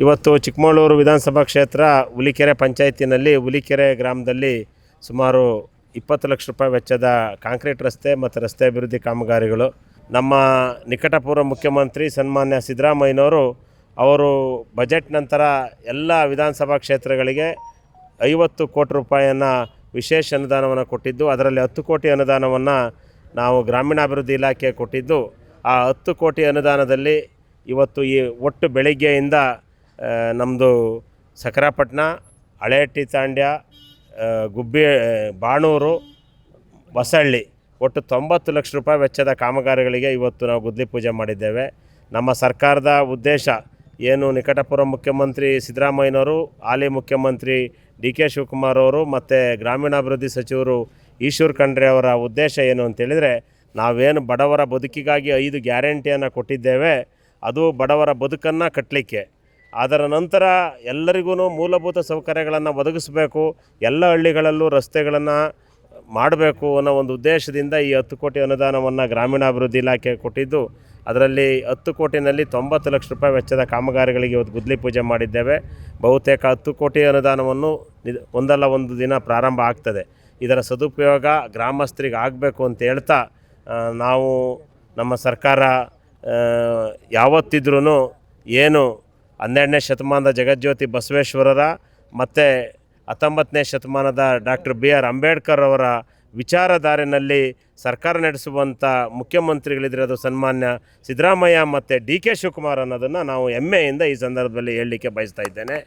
ಇವತ್ತು ಚಿಕ್ಕಮಗಳೂರು ವಿಧಾನಸಭಾ ಕ್ಷೇತ್ರ ಹುಲಿಕೆರೆ ಪಂಚಾಯತಿನಲ್ಲಿ ಹುಲಿಕೆರೆ ಗ್ರಾಮದಲ್ಲಿ ಸುಮಾರು 20 ಲಕ್ಷ ರೂಪಾಯಿ ವೆಚ್ಚದ ಕಾಂಕ್ರೀಟ್ ರಸ್ತೆ ಮತ್ತು ರಸ್ತೆ ಅಭಿವೃದ್ಧಿ ಕಾಮಗಾರಿಗಳು. ನಮ್ಮ ನಿಕಟಪೂರ್ವ ಮುಖ್ಯಮಂತ್ರಿ ಸನ್ಮಾನ್ಯ ಸಿದ್ದರಾಮಯ್ಯನವರು ಅವರು ಬಜೆಟ್ ನಂತರ ಎಲ್ಲ ವಿಧಾನಸಭಾ ಕ್ಷೇತ್ರಗಳಿಗೆ 50 ಕೋಟಿ ರೂಪಾಯಿಯನ್ನು ವಿಶೇಷ ಅನುದಾನವನ್ನು ಕೊಟ್ಟಿದ್ದು, ಅದರಲ್ಲಿ 10 ಕೋಟಿ ಅನುದಾನವನ್ನು ನಾವು ಗ್ರಾಮೀಣಾಭಿವೃದ್ಧಿ ಇಲಾಖೆ ಕೊಟ್ಟಿದ್ದು. ಆ 10 ಕೋಟಿ ಅನುದಾನದಲ್ಲಿ ಇವತ್ತು ಈ ಒಟ್ಟು ಬೆಳಗ್ಗೆಯಿಂದ ನಮ್ಮದು ಸಕರಾಪಟ್ಟಣ, ಹಳೆಹಟ್ಟಿ ತಾಂಡ್ಯ, ಗುಬ್ಬಿ, ಬಾಣೂರು, ಹೊಸಳ್ಳಿ ಒಟ್ಟು 90 ಲಕ್ಷ ರೂಪಾಯಿ ವೆಚ್ಚದ ಕಾಮಗಾರಿಗಳಿಗೆ ಇವತ್ತು ನಾವು ಗುದ್ದಲಿ ಪೂಜೆ ಮಾಡಿದ್ದೇವೆ. ನಮ್ಮ ಸರ್ಕಾರದ ಉದ್ದೇಶ ಏನು, ನಿಕಟಪೂರ್ವ ಮುಖ್ಯಮಂತ್ರಿ ಸಿದ್ದರಾಮಯ್ಯನವರು, ಹಾಲಿ ಮುಖ್ಯಮಂತ್ರಿ ಡಿ ಕೆ ಶಿವಕುಮಾರ್ ಅವರು ಮತ್ತು ಗ್ರಾಮೀಣಾಭಿವೃದ್ಧಿ ಸಚಿವರು ಈಶ್ವರ್ ಖಂಡ್ರೆ ಅವರ ಉದ್ದೇಶ ಏನು ಅಂತೇಳಿದರೆ, ನಾವೇನು ಬಡವರ ಬದುಕಿಗಾಗಿ 5 ಗ್ಯಾರಂಟಿಯನ್ನು ಕೊಟ್ಟಿದ್ದೇವೆ, ಅದು ಬಡವರ ಬದುಕನ್ನು ಕಟ್ಟಲಿಕ್ಕೆ. ಅದರ ನಂತರ ಎಲ್ಲರಿಗೂ ಮೂಲಭೂತ ಸೌಕರ್ಯಗಳನ್ನು ಒದಗಿಸಬೇಕು, ಎಲ್ಲ ಹಳ್ಳಿಗಳಲ್ಲೂ ರಸ್ತೆಗಳನ್ನು ಮಾಡಬೇಕು ಅನ್ನೋ ಒಂದು ಉದ್ದೇಶದಿಂದ ಈ 10 ಕೋಟಿ ಅನುದಾನವನ್ನು ಗ್ರಾಮೀಣಾಭಿವೃದ್ಧಿ ಇಲಾಖೆ ಕೊಟ್ಟಿದ್ದು. ಅದರಲ್ಲಿ 10 ಕೋಟಿನಲ್ಲಿ 90 ಲಕ್ಷ ರೂಪಾಯಿ ವೆಚ್ಚದ ಕಾಮಗಾರಿಗಳಿಗೆ ಇವತ್ತು ಗುದ್ದಲಿ ಪೂಜೆ ಮಾಡಿದ್ದೇವೆ. ಬಹುತೇಕ 10 ಕೋಟಿ ಅನುದಾನವನ್ನು ಒಂದಲ್ಲ ಒಂದು ದಿನ ಪ್ರಾರಂಭ ಆಗ್ತದೆ. ಇದರ ಸದುಪಯೋಗ ಗ್ರಾಮಸ್ಥರಿಗೆ ಆಗಬೇಕು ಅಂತ ಹೇಳ್ತಾ, ನಾವು ನಮ್ಮ ಸರ್ಕಾರ ಯಾವತ್ತಿದ್ರೂ ಏನು 12ನೇ ಶತಮಾನದ ಜಗಜ್ಯೋತಿ ಬಸವೇಶ್ವರರ ಮತ್ತು 19ನೇ ಶತಮಾನದ ಡಾಕ್ಟರ್ BR ಅಂಬೇಡ್ಕರ್ ಅವರ ವಿಚಾರಧಾರೆಯಲ್ಲಿ ಸರ್ಕಾರ ನಡೆಸುವಂಥ ಮುಖ್ಯಮಂತ್ರಿಗಳಿದ್ರೆ ಅದು ಸನ್ಮಾನ್ಯ ಸಿದ್ದರಾಮಯ್ಯ ಮತ್ತು ಡಿ ಕೆ ಶಿವಕುಮಾರ್ ಅನ್ನೋದನ್ನು ನಾವು ಹೆಮ್ಮೆಯಿಂದ ಈ ಸಂದರ್ಭದಲ್ಲಿ ಹೇಳಲಿಕ್ಕೆ ಬಯಸ್ತಾ ಇದ್ದೇನೆ.